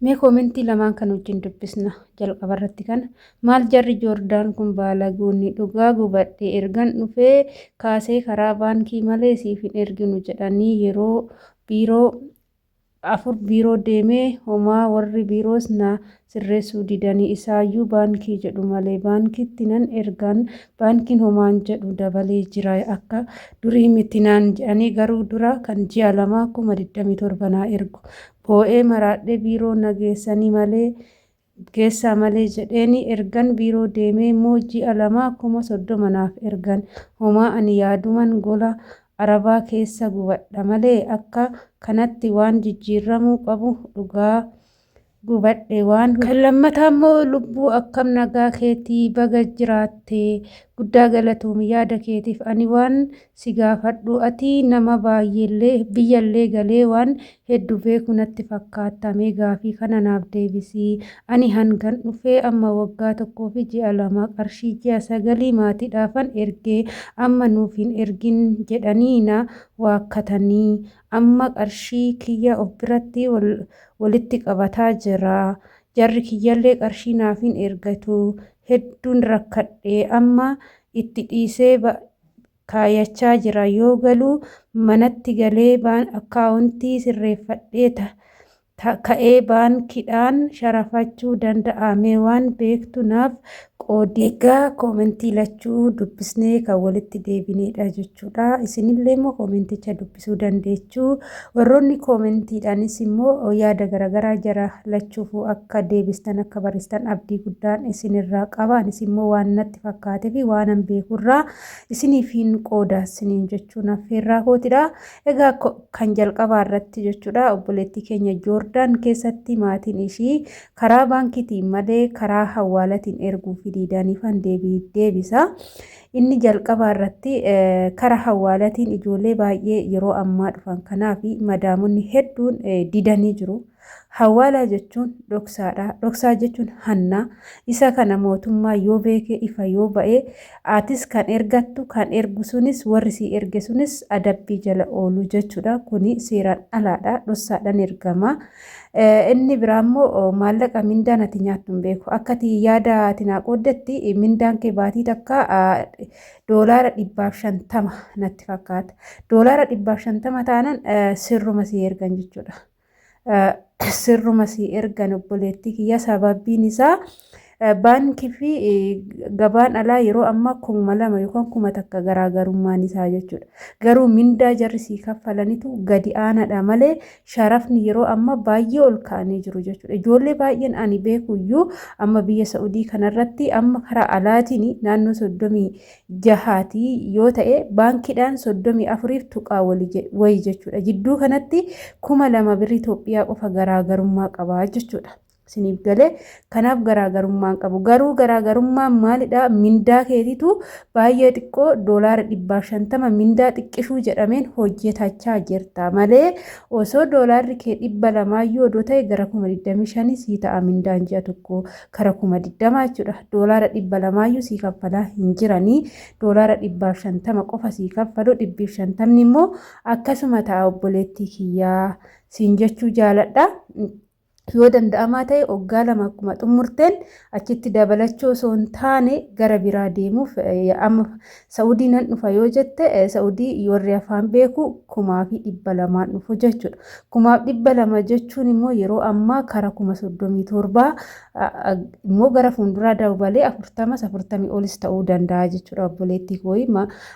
Mee koomentii lamaan kan wajjin dubbisna jalqaba irratti kana maal jarri Joordaan kun baalaguuni dhugaa gubadhe ergan dhufee kaasee karaa baankii malee siif hin erginu jedhanii yeroo biiroo afur biiroo deemee homaa warri biiroos na sirreessuu didanii isaayyuu baankii jedhu malee baankiitti nan ergan baankiin homaan jedhu dabalee jira akka durii miti naan jedhanii garuu dura kan ji'a lamaa 2027 naa ergu boo'ee maraadhee biiroo nageessanii malee geessaa malee jedheeni ergan biiroo deemee immoo ji'a lamaa 30 naaf ergan homaa ani yaaduman gola arabaa keessa gubadha malee akka kanatti waan jijjiiramuu qabu dhugaa gubadhe waan kan lammataa immoo lubbuu akkam nagaa keetii baga jiraattee guddaa galatoomii yaada keetiif ani waan si gaafadhu ati nama baay'eellee biyyallee galee waan hedduu beeku natti fakkaatamee gaafii kana naaf deebisii ani hangan dhufee amma waggaa 1 fi ji'a 2 qarshii ji'a 9 maatiidhaafan ergee amma nuuf hin ergin jedhanii na waakkatanii amma qarshii kiyya of biratti walitti qabataa jira jarri kiyyallee qarshii naaf hin ergatu hedduun rakkadhee amma itti dhiisee kaayachaa jira yoo galuu manatti galee akkaawuntii sirreeffadhee ka'ee baankiidhaan sharafachuu danda'ame waan beektu naaf qoodii. Egaa koomentii lachuu dubbisnee kan walitti deebinedha jechuudha. Isinillee immoo koomenticha dubbisuu dandeechuu. Warroonni koomentiidhaanis immoo yaada garaagaraa jara lachuufuu akka deebistan akka baristan abdii guddaan isinirraa qaba. Anis immoo waan natti fakkaatee fi waan beekurraa isiniif hin qoodaasiniin jechuun affeerraa kootidha. Egaa kan jalqabaa irratti jechuudha obboleettii keenya Joordaan keessatti maatiin ishii karaa baankiitiin malee karaa hawwaalatiin erguu fidaniifan deebisa. Inni jalqabaa irratti karaa hawwaalatiin ijoollee baay'ee yeroo ammaa dhufan kanaaf madaamonni hedduun didanii jiru. Hawwaala jechuun dhoksaadha. Dhoksaa jechuun hanna. Isa kana mootummaa yoo beeke ifa yoo ba'e atis kan ergattu kan ergu sunis warri si erge sunis adabbii jala oolu jechuudha. Kuni seeraan alaadha. Dhoksaadhaan ergama. Inni biraa immoo maallaqa mindaan ati nyaattu hin beeku. Akka ati yaada ati naa qooddetti mindaan kee baatii takka $150 natti fakkaata. $150 taanan sirruma si ergan jechuudha. Sirruma si ergan obboleettii kiyya sababiin isaa baankii fi gabaan alaa yeroo ammaa 2,000 yookaan 1,000 garaagarummaan isaa jechuudha. Garuu mindaa jarri sii kaffalanitu gadi aanaadha malee sharafni yeroo ammaa baay'ee ol ka'anii jiru jechuudha. Ijoollee baay'een ani beekuyyuu amma biyya Saa'udii kanarratti amma karaa alaatiin naannoo 36 yoo ta'e baankiidhaan 34 tuqaa wayii jechuudha. Jidduu kanatti 2,000 birrii Itoophiyaa qofa garaagarummaa qaba jechuudha. Siniif galee kanaaf garaagarummaan qabu. Garuu garaagarummaan maalidha? Mindaa keetitu baay'ee xiqqoo $150 mindaa xiqqishuu jedhameen hojjetachaa jirta malee osoo $100 kee 200 yoo ta'e gara 25,000 sii ta'a mindaan ji'a tokko kara 20,000 jechuudha. $200 sii kaffalaa hin jiranii $150 qofa sii kaffalu 150 immoo akkasuma ta'a obboleettii kiyyaa siin jechuu jaaladha. Yoo danda'amaa ta'e waggaa 2 akkuma xumurteen achitti dabalachuu osoo hin taane gara biraa deemuuf amma Saa'udii nan dhufa yoo jette Saa'udii warri afaan beeku 1,200 dhufu jechuudha. 1,200 jechuun immoo yeroo ammaa kara 37 immoo gara fuulduraa dabalee 40 olis ta'uu danda'a jechuudha obboleettii kooyi.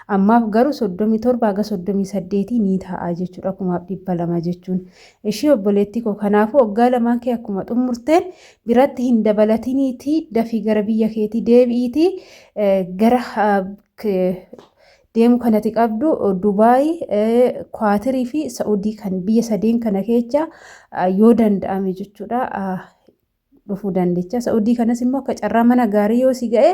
Ammaaf garuu 37 haga 38 ni ta'a jechuudha 1,200 jechuun. Ishii obboleettii koo kanaafuu waggaa 2 kee akkuma xumurteen biratti hin dabalatiniiti dafii gara biyya keetii deebi'iiti gara deemu kanatti qabdu Dubaay, Kwaatirii fi Saa'udii kan biyya sadeen kana keessa yoo danda'ame jechuudha. dhufuu dandeecha. Saa'udii kanas immoo akka carraa mana gaarii yoo si ga'e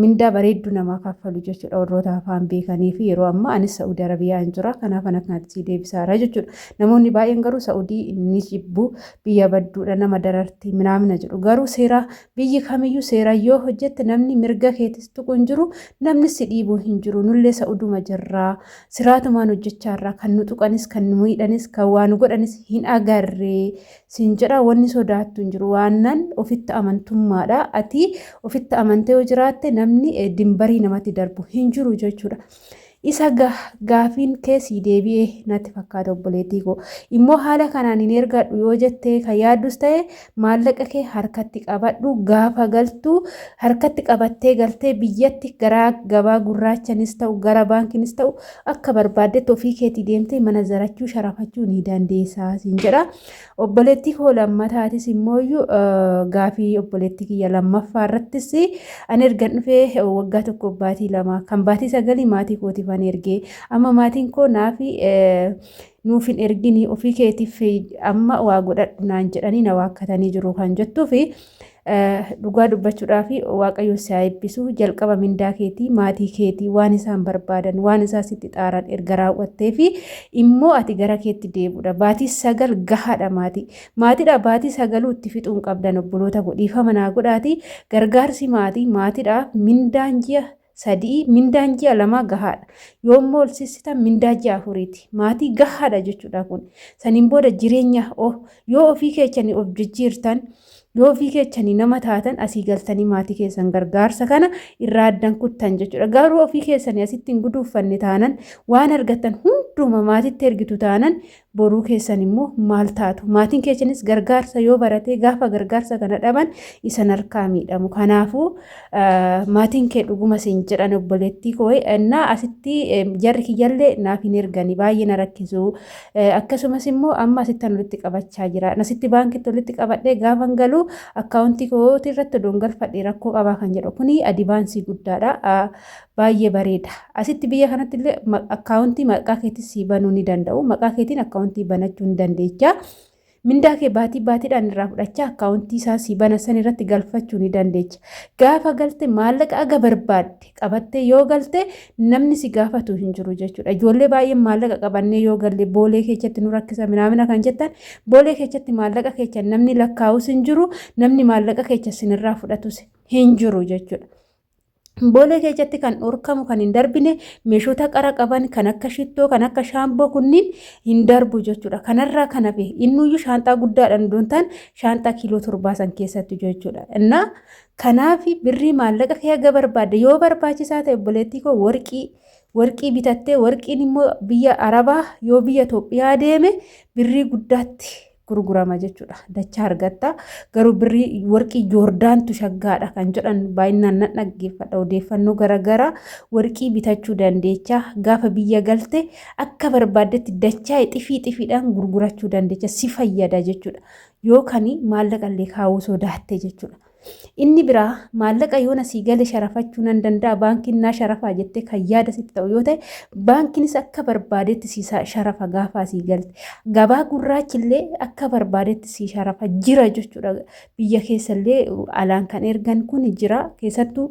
mindaa bareedduu namaa kaffalu jechuudha. Warroota afaan beekanii fi yeroo ammaa anis Saa'udii Arabiyaa hin jira. Kanaaf kanatti si deebisaara jechuudha. Namoonni baay'een garuu Saa'udii ni jibbu biyya badduudha nama dararti minaamina jedhu. Garuu seera biyyi kamiyyuu seera yoo hojjette namni mirga keetis tuqu hin jiru namni si dhiibuu hin jiru. Nullee Saa'uduma jirraa siraatumaan hojjechaarraa kan nu tuqanis kan nu miidhanis kan waan godhanis hin agarree siin jedha wanni sodaattu hin jiru waannan ofitti amantummaadha ati ofitti amantee yoo jiraatte namni dimbarii namatti darbu hin jiru jechuudha. Isa gaafiin keessi deebi'ee natti fakkaata obboleettii koo immoo haala kanaan hin ergadhu yoo jettee kan yaaddus ta'e maallaqa kee harkatti qabadhu gaafa galtu harkatti qabattee galtee biyyatti gara gabaa gurraachanis ta'u gara baankinis ta'u akka barbaaddetti ofii keetii deemtee mana zarachuu sharafachuu ni dandeessaa siin jedha. Obboleettii koo lammataatis immoo gaafii obboleettii kiyya lammaffaa irrattis ani ergan dhufee waggaa tokko baatii lama kan baatii sagalii maatii kootiif ergee amma maatiin koo naafi nuuf hin ergini ofii keetiif amma waa godhadhu naan jedhanii na waakkatanii jiru kan jettuu fi dhugaa dubbachuudhaaf waaqayyo si haa eebbisu jalqaba mindaa keetii maatii keetii waan isaan barbaadan waan isaa sitti xaaran erga raawwattee fi immoo ati gara keetti deebuudha. Baatii sagal gahaadha maatiidha baatii sagaluu itti fixuun qabdan obboloota godhiifama naa godhaati gargaarsi maatiidhaaf mindaan ji'a sadii mindaan ji'a lama gahaadha. Yoommoo ol sissitan mindaa ji'a afuriiti. Maatii gahaadha jechuudha kun. Saniin booda jireenya yoo ofii keessanii of jijjiirtan yoo ofii keessanii nama taatan asii galtanii maatii keessan gargaarsa kana irraa addan kuttan jechuudha. Garuu ofii keessanii asitti hin guduuffanne taanan waan argattan hunduma maatiitti ergitu taanan boruu keessan immoo maal taatu. Maatiin keessanis gargaarsa yoo barate gaafa gargaarsa kana dhaban isan harkaa miidhamu. Kanaafuu maatiin kee dhuguma siin jedhan obboleettii koo innaa asitti jarri kiyyallee naaf hin ergani baay'ee na rakkisu. Akkasumas immoo amma asittan walitti qabachaa jira. Asitti baankitti walitti qabadhee gaafan galuu akkaawuntii kooti irratti dongalfadhee rakkoo qabaa kan jedhu kuni adivaansii guddaadha. Baay'ee bareeda. Asitti biyya kanatti illee akkaawuntii maqaa keetis si banuu ni danda'u. Maqaa keetiin akkaawuntii banachuu ni dandeecha. Mindaa kee baatiidhaan irraa fudhachaa akkaawuntii isaa si bana san irratti galfachuu ni dandeecha. Gaafa galte maallaqa aga barbaadde qabattee yoo galte namni si gaafatu hin jiru jechuudha. Ijoollee baay'een maallaqa qabannee yoo galle boolee keessatti nu rakkisa minaamina kan jettan boolee keessatti maallaqa keessa namni lakkaa'us hin jiru namni maallaqa keessa sinirraa fudhatus hin jiru jechuudha. Boolee keessatti kan dhorkamu kan hin darbine meeshota qara qaban kan akka shittoo kan akka shaamboo kunniin hin darbu jechuudha. Kanarraa kan hafe innuyyuu shaanxaa guddaadhaan doontaan shaanxaa kiiloo 7 keessatti jechuudha. Innaa kanaaf birrii maallaqa kee aga barbaadde yoo barbaachisaa ta'e obboleettii koo warqii bitattee warqiin immoo biyya Arabaa yoo biyya Itoophiyaa deeme birrii guddaatti gurgurama jechuudha. Dachaa argatta garuu birrii warqii Joordaantu shaggaadha kan jedhan baay'inaan nan dhaggeeffadha odeeffannoo garaagaraa warqii bitachuu dandeecha gaafa biyya galte akka barbaaddetti dachaa xifiidhaan gurgurachuu dandeecha si fayyada jechuudha. Yookaan maallaqa illee kaawuu sodaatte jechuudha. Inni biraa maallaqa yoona sii gale sharafachuu nan danda'a baankiin naa sharafaa jettee kan yaada sitti ta'u yoo ta'e baankiinis akka barbaadetti si sharafa gaafa sii galte gabaa gurraachillee akka barbaadetti si sharafa jira jechuudha. Biyya keessallee alaan kan ergan kun jira keessattuu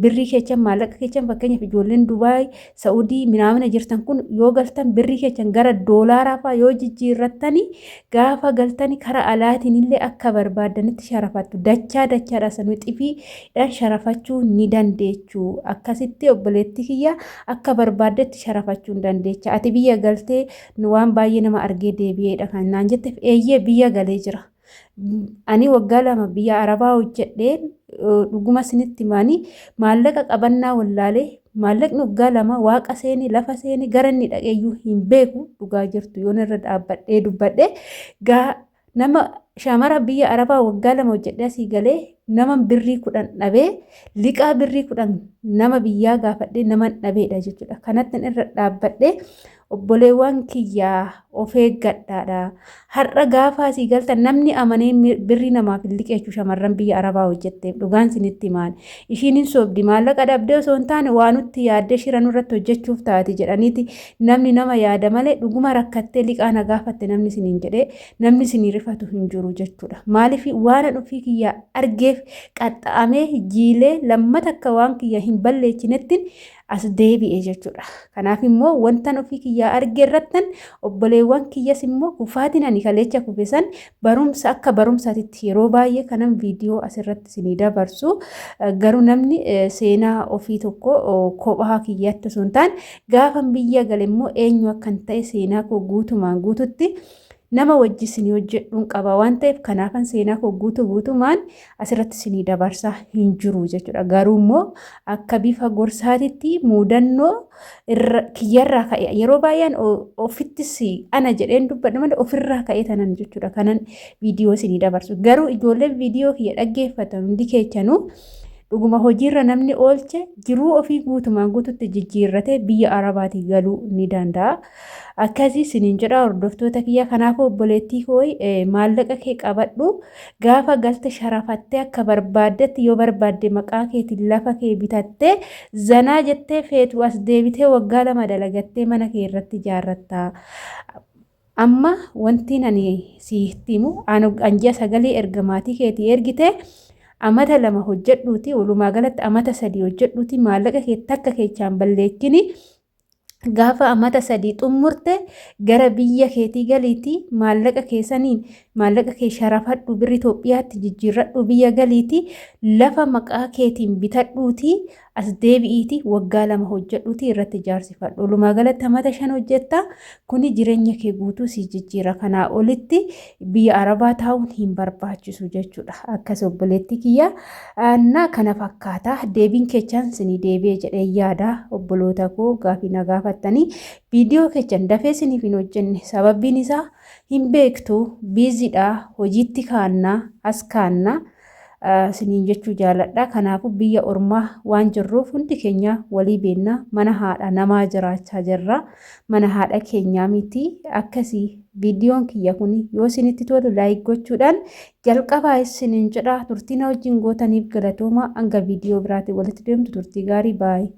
birrii keechan maallaqa keechan fakkeenyaaf ijoolleen Dubaay Saa'udii minaamina jirtan kun yoo galtan birrii keechan gara doolaaraa fa'aa yoo jijjiirrattanii gaafa galtanii karaa alaatiin illee akka barbaadanitti sharafattu dachaadha sanuu xifiidhaan sharafachuu ni dandeechu. Akkasitti obboleettii kiyya akka barbaaddetti sharafachuu ni dandeecha. Ati biyya galtee waan baay'ee nama argee deebi'eedha kan naan jetteef eeyyee biyya galee jira. Ani waggaa 2 biyya Arabaa hojjedhee dhuguma sinitti maanii maallaqa qabannaa wallaalee maallaqni waggaa 2 waaqa seenii lafa seenii gara inni dhaqeeyyuu hin beeku dhugaa jirtu yoon irra dhaabbadhee dubbadhee nama shamara biyya Arabaa waggaa 2 hojjedhee asii galee nama birrii 10 dhabee liqaa birrii 10 nama biyyaa gaafadhee nama dhabeedha jechuudha. Kanatti irra dhaabbadhee obboleewwan kiyyaa of eeggadhaadha. Har'a gaafa asii galtan namni amanee birrii namaaf hin liqeessu shamarran biyya Arabaa hojjetteef dhugaan sinitti himaan. Ishiin hin soobdi maallaqa dhabdee osoo hin taane waa nutti yaaddee shira nurratti hojjechuuf taati jedhaniiti namni nama yaada malee dhuguma rakkattee liqaa na gaafatte namni siniin jedhee namni sinii rifatu hin jiru jechuudha. Maaliif waan ofii kiyyaa argeef qaxxa'amee jiilee lammata akka waan kiyya hin balleessinetti as deebi'e jechuudha. Kanaaf immoo wantan ofii kiyyaa arge irrattan obboleewwan kiyyas immoo kufaatiin ani kaleecha kufisan barumsa akka barumsaatitti yeroo baay'ee kanan viidiyoo asirratti isinii dabarsu garuu namni seenaa ofii tokko kophaa kiyyaatti osoo hin taane gaafa biyya gale immoo eenyu akkan ta'e seenaa koo guutumaan guututti nama wajji isinii hojjedhuun qaba waan ta'eef kanaafan seenaa koo guutumaan asirratti isinii dabarsaa hin jiru jechuudha. Garuu immoo akka bifa gorsaatitti muudannoo kiyyarraa ka'e yeroo baay'een ofittis ana jedheen dubbadha malee ofirraa ka'e tanan jechuudha. Kanan viidiyoo isinii dabarsu garuu ijoolleen viidiyoo kiyya dhaggeeffatan hundi keessanuu dhuguma hojiirra namni oolche jiruu ofii guutumaan guututti jijjiirratee biyya Arabaatii galuu ni danda'a. Akkasii siniin jedha hordoftoota kiyya. Kanaaf obboleettii koo maallaqa kee qabadhu gaafa galte sharafattee akka barbaaddetti yoo barbaadde maqaa keetiin lafa kee bitattee zanaa jettee feetu as deebitee waggaa 2 dalagattee mana kee irratti ijaarratta. Amma wanti ani sitti himu anji'a 9 ergamaatii keetii ergite amata 2 hojjedhuuti walumaa galatti amata 3 hojjedhuuti maallaqa kee takka keechaan balleessini. Gaafa amata 3 xummurte gara biyya keetii galiitii maallaqa keessaniin maallaqa kee sharafadhu birri Itoophiyaatti jijjiirradhu biyya galiitii lafa maqaa keetiin bitadhuuti as deebi'iiti waggaa 2 hojjedhuuti irratti ijaarsifadhu. Walumaa galatti amata 5 hojjetta kuni jireenya kee guutuu si jijjiira. Kanaa olitti biyya Arabaa taa'uun hin barbaachisu jechuudha. Akkas obboleettii kiyya na kana fakkaata deebiin keechaan sinii deebi'e jedhee yaada obboloota koo gaafii na gaafattanii viidiyoo keechaan dafee siniif hin hojjenne sababiin isaa hin beektu biizidha hojiitti kaannaa as kaannaa siniin jechuu jaaladha. Kanaafuu biyya ormaa waan jirruuf hundi keenya walii beennaa mana haadha namaa jiraachaa jirra mana haadha keenyaa miti. Akkasii viidiyoon kiyya kun yoo isinitti tolu laayik gochuudhaan jalqabaa isiniin jedha. Turtii na wajjin gootaniif galatooma hanga viidiyoo biraatiin walitti deemtu turtii gaarii baay'ee.